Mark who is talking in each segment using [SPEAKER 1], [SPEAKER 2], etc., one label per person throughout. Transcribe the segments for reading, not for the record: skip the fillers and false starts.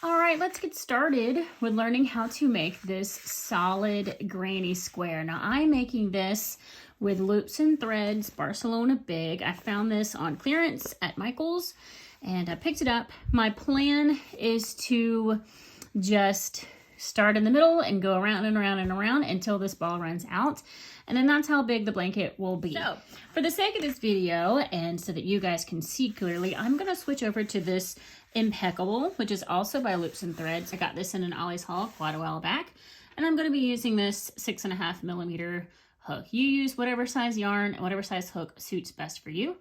[SPEAKER 1] All right, let's get started with learning how to make this solid granny square. Now I'm making this with loops and threads, Barcelona Big. I found this on clearance at Michael's and I picked it up. My plan is to just start in the middle and go around and around and around until this ball runs out. And then that's how big the blanket will be. So for the sake of this video and so that you guys can see clearly, I'm gonna switch over to this Impeccable, which is also by Loops and Threads. I got this in an Ollie's haul quite a while back. And I'm gonna be using this 6.5mm hook. You use whatever size yarn, whatever size hook suits best for you.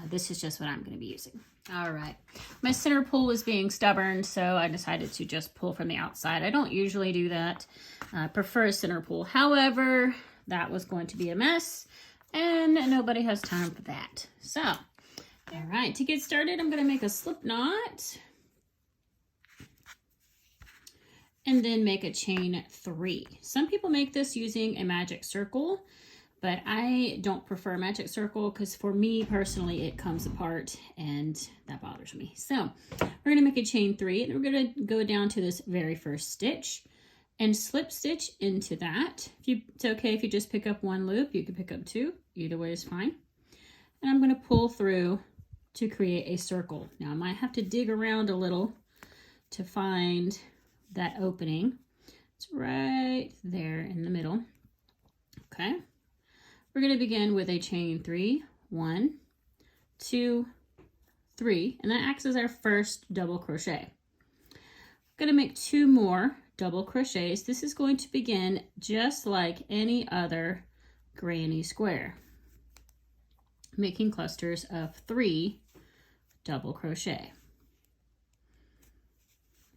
[SPEAKER 1] This is just what I'm gonna be using. All right, my center pull is being stubborn, so I decided to just pull from the outside. I don't usually do that. I prefer a center pull. However, that was going to be a mess and nobody has time for that. So, all right, to get started, I'm gonna make a slip knot and then make a chain 3. Some people make this using a magic circle, but I don't prefer magic circle because for me personally, it comes apart and that bothers me. So we're gonna make a chain 3 and we're gonna go down to this very first stitch and slip stitch into that. It's okay if you just pick up one loop, you can pick up 2, either way is fine. And I'm gonna pull through to create a circle. Now I might have to dig around a little to find that opening. It's right there in the middle. Okay. We're going to begin with a chain 3, 1, 2, 3, and that acts as our first double crochet. I'm going to make 2 more double crochets. This is going to begin just like any other granny square, making clusters of 3 double crochet.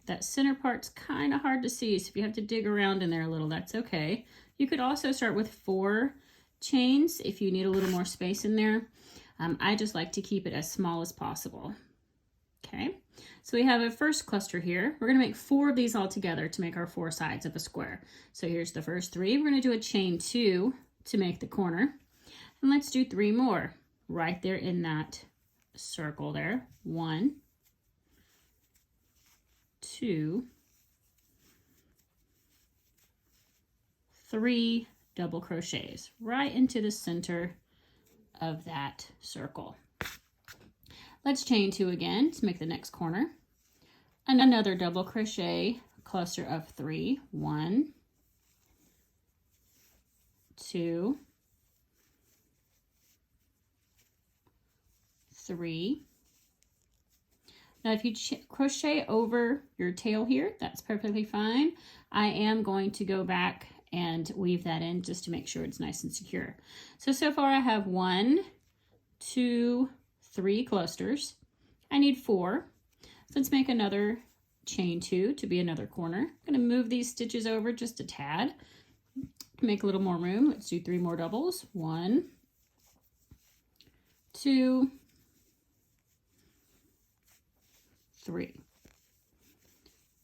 [SPEAKER 1] That center part's kind of hard to see, so if you have to dig around in there a little, that's okay. You could also start with 4 chains if you need a little more space in there. I just like to keep it as small as possible. Okay, so we have a first cluster here. We're going to make 4 of these all together to make our 4 sides of a square. So here's the first 3. We're going to do a chain 2 to make the corner. And let's do 3 more right there in that circle there. 1, 2, 3 double crochets right into the center of that circle. Let's chain 2 again to make the next corner. And another double crochet cluster of 3. 1, 2, 3. Now if you crochet over your tail here, that's perfectly fine. I am going to go back and weave that in just to make sure it's nice and secure. So far I have 1, 2, 3 clusters. I need 4. So let's make another chain 2 to be another corner. I'm gonna move these stitches over just a tad to make a little more room. Let's do 3 more doubles. 1, 2, 3.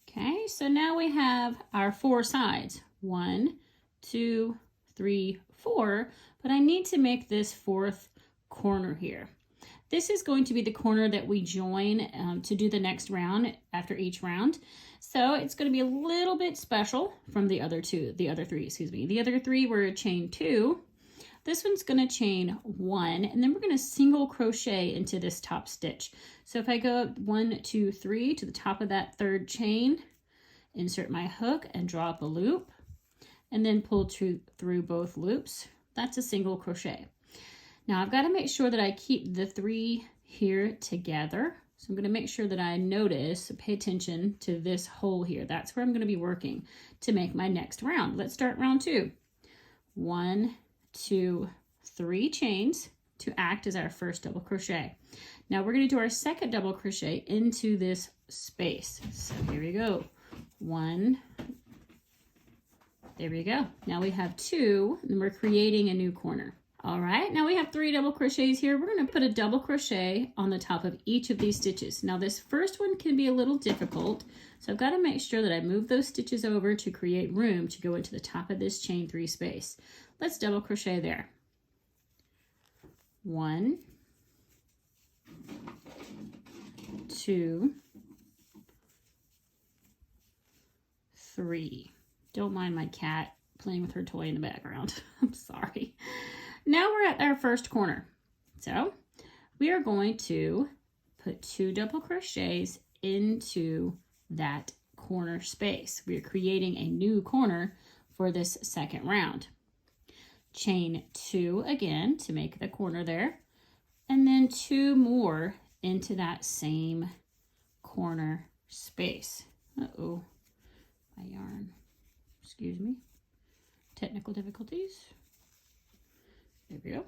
[SPEAKER 1] Okay, so now we have our 4 sides. 1, 2, 3, 4, but I need to make this 4th corner here. This is going to be the corner that we join to do the next round after each round. So it's going to be a little bit special from the other 3, excuse me. The other 3 were a chain 2. This one's going to chain 1, and then we're going to single crochet into this top stitch. So if I go up 1, 2, 3 to the top of that 3rd chain, insert my hook and draw up a loop, and then pull through both loops. That's a single crochet. Now I've got to make sure that I keep the 3 here together. So I'm going to make sure that I pay attention to this hole here. That's where I'm going to be working to make my next round. Let's start round 2. 1, 2, 3 chains to act as our first double crochet. Now we're going to do our second double crochet into this space. So here we go. 1, there we go. Now we have 2, and we're creating a new corner. All right, now we have 3 double crochets here. We're going to put a double crochet on the top of each of these stitches. Now this first one can be a little difficult, so I've got to make sure that I move those stitches over to create room to go into the top of this chain 3 space. Let's double crochet there. 1, 2, 3. Don't mind my cat playing with her toy in the background. I'm sorry. Now we're at our first corner. So we are going to put 2 double crochets into that corner space. We are creating a new corner for this second round. Chain 2 again to make the corner there, and then 2 more into that same corner space. Uh-oh, my yarn, excuse me, technical difficulties. There we go.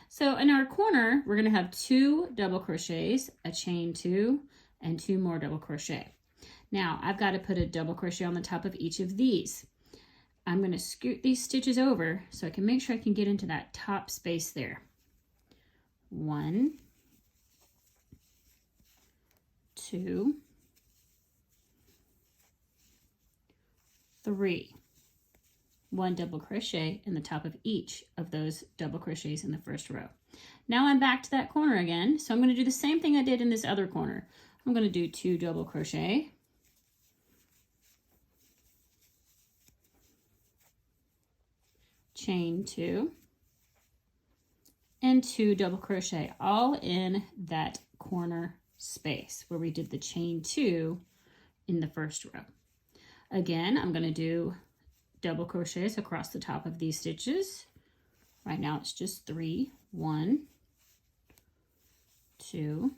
[SPEAKER 1] So in our corner, we're going to have 2 double crochets, a chain 2, and 2 more double crochet. Now I've got to put a double crochet on the top of each of these. I'm going to scoot these stitches over so I can make sure I can get into that top space there. 1, 2, 3. 1 double crochet in the top of each of those double crochets in the first row. Now I'm back to that corner again, so I'm going to do the same thing I did in this other corner. I'm going to do 2 double crochet, chain 2, and 2 double crochet, all in that corner space where we did the chain 2 in the first row. Again, I'm going to do double crochets across the top of these stitches. Right now it's just 3. 1, 2,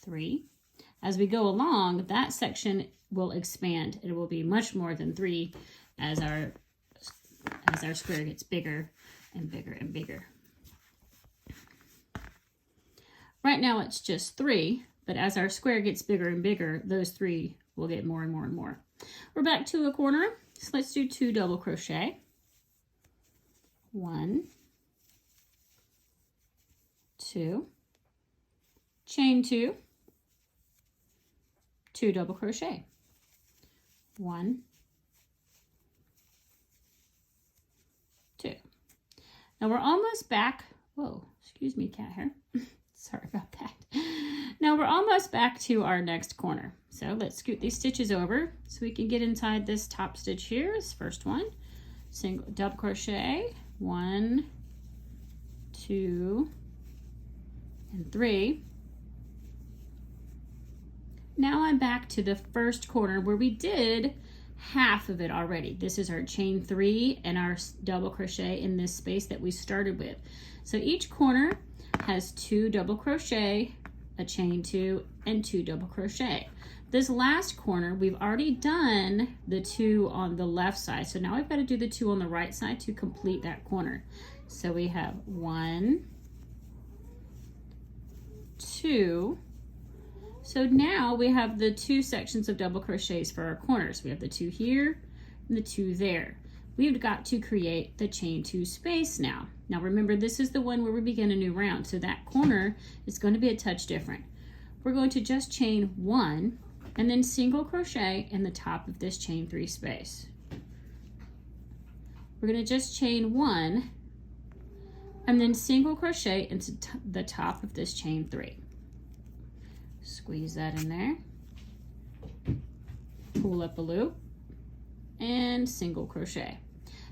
[SPEAKER 1] 3. As we go along, that section will expand. It will be much more than 3 as our square gets bigger and bigger and bigger. Right now it's just 3, but as our square gets bigger and bigger, those 3 will get more and more and more. We're back to a corner, so let's do 2 double crochet. 1, 2, chain 2, 2 double crochet. 1, 2. Now we're almost back. Whoa, excuse me, cat hair. Sorry about that. Now we're almost back to our next corner. So let's scoot these stitches over so we can get inside this top stitch here. This first one, single double crochet, 1, 2, and 3. Now I'm back to the first corner where we did half of it already. This is our chain 3 and our double crochet in this space that we started with. So each corner has 2 double crochet, a chain 2, and 2 double crochet. This last corner, we've already done the 2 on the left side. So now we've got to do the 2 on the right side to complete that corner. So we have 1, 2. So now we have the 2 sections of double crochets for our corners. We have the 2 here and the 2 there. We've got to create the chain 2 space now. Now remember, this is the one where we begin a new round, so that corner is going to be a touch different. We're going to just chain 1 and then single crochet in the top of this chain 3 space. We're going to just chain 1 and then single crochet into the top of this chain 3. Squeeze that in there, pull up a loop, and single crochet.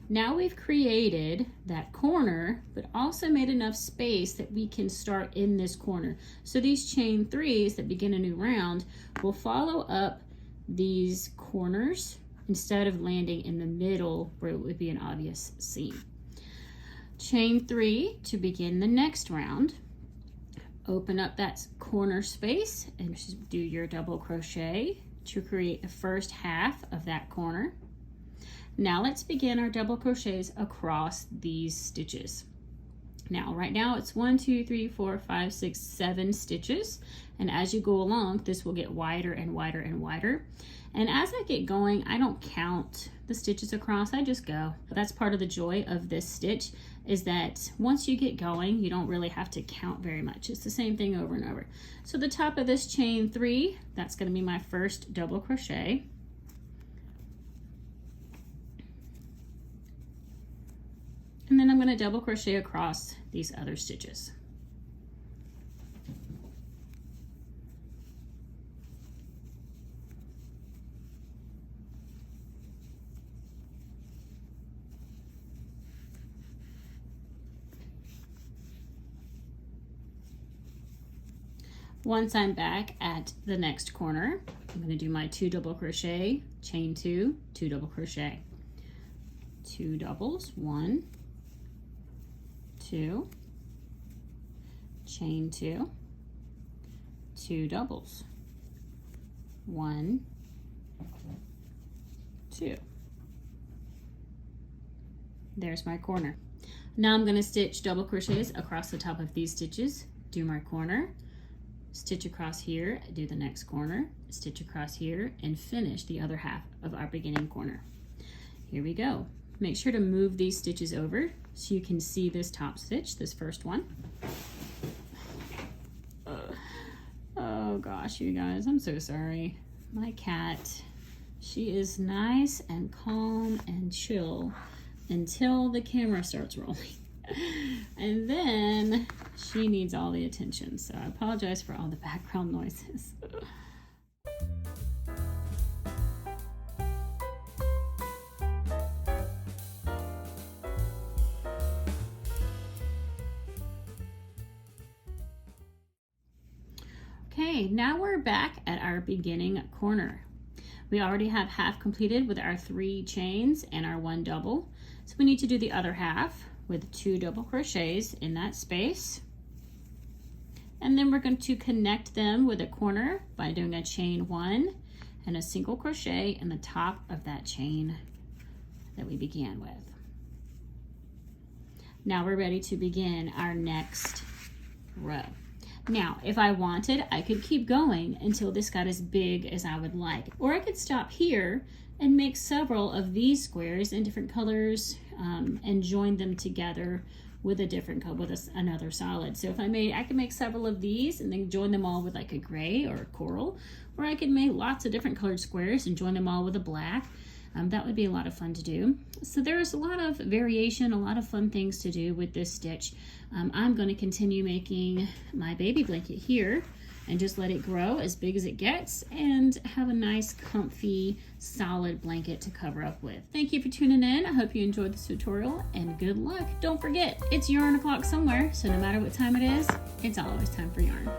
[SPEAKER 1] Now we've created that corner, but also made enough space that we can start in this corner. So these chain 3s that begin a new round will follow up these corners instead of landing in the middle where it would be an obvious seam. Chain 3 to begin the next round. Open up that corner space and just do your double crochet to create the first half of that corner. Now let's begin our double crochets across these stitches. Now right now it's 1, 2, 3, 4, 5, 6, 7 stitches, and as you go along this will get wider and wider and wider. And as I get going, I don't count the stitches across, I just go. That's part of the joy of this stitch, is that once you get going, you don't really have to count very much. It's the same thing over and over. So the top of this chain 3, that's going to be my first double crochet. And then I'm going to double crochet across these other stitches. Once I'm back at the next corner, I'm going to do my 2 double crochet, chain 2, 2 double crochet, 2 doubles, 1, 2, chain 2, 2 doubles, 1, 2. There's my corner. Now I'm going to stitch double crochets across the top of these stitches, do my corner, stitch across here, do the next corner, stitch across here, and finish the other half of our beginning corner. Here we go. Make sure to move these stitches over so you can see this top stitch, this first one. Oh gosh, you guys, I'm so sorry. My cat, she is nice and calm and chill until the camera starts rolling. And then she needs all the attention. So I apologize for all the background noises. Okay, now we're back at our beginning corner. We already have half completed with our 3 chains and our 1 double. So we need to do the other half with 2 double crochets in that space. And then we're going to connect them with a corner by doing a chain 1 and a single crochet in the top of that chain that we began with. Now we're ready to begin our next row. Now, if I wanted, I could keep going until this got as big as I would like, or I could stop here and make several of these squares in different colors and join them together with a different color, with another solid. So if I could make several of these and then join them all with like a gray or a coral, or I could make lots of different colored squares and join them all with a black. That would be a lot of fun to do. So there's a lot of variation, a lot of fun things to do with this stitch. I'm going to continue making my baby blanket here and just let it grow as big as it gets and have a nice, comfy, solid blanket to cover up with. Thank you for tuning in. I hope you enjoyed this tutorial and good luck. Don't forget, it's yarn o'clock somewhere, so no matter what time it is, it's always time for yarn.